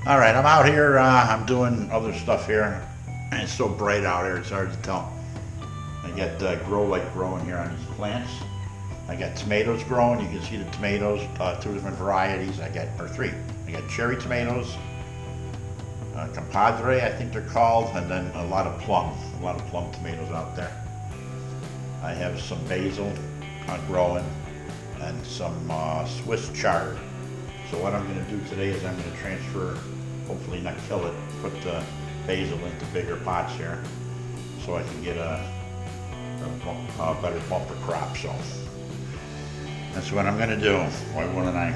All right, I'm out here. I'm doing other stuff here, and it's so bright out here. It's hard to tell. I got grow light growing here on these plants. I got tomatoes growing. You can see the tomatoes, two different varieties. Three. I got cherry tomatoes, compadre, I think they're called, and then a lot of plum tomatoes out there. I have some basil growing and some Swiss chard. So what I'm going to do today is I'm going to transfer, hopefully not kill it, put the basil into bigger pots here so I can get a better bumper crop. So that's what I'm going to do. Why wouldn't I?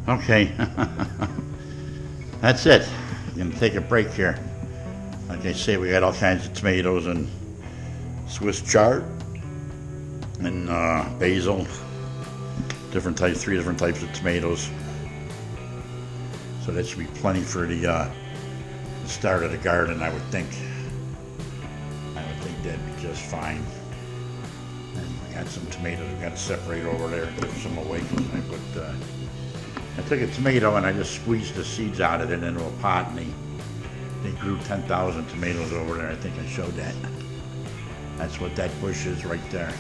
Okay, that's it. I'm gonna take a break here. Like I say, we got all kinds of tomatoes and Swiss chard and basil, three different types of tomatoes. So that should be plenty for the start of the garden, I would think. That'd be just fine. And we got some tomatoes we got to separate over there, give some away. I took a tomato and I just squeezed the seeds out of it into a pot, and they grew 10,000 tomatoes over there. I think I showed that. That's what that bush is right there.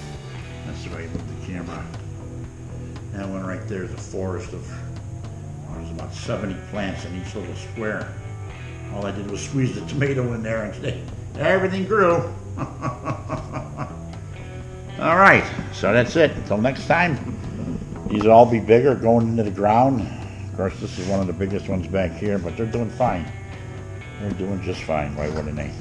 That's the way I moved the camera. That one right there is a forest of, there's about 70 plants in each little square. All I did was squeeze the tomato in there and everything grew. All right, so that's it. Until next time. These will all be bigger going into the ground. Of course, this is one of the biggest ones back here, but they're doing fine. They're doing just fine. Why wouldn't they?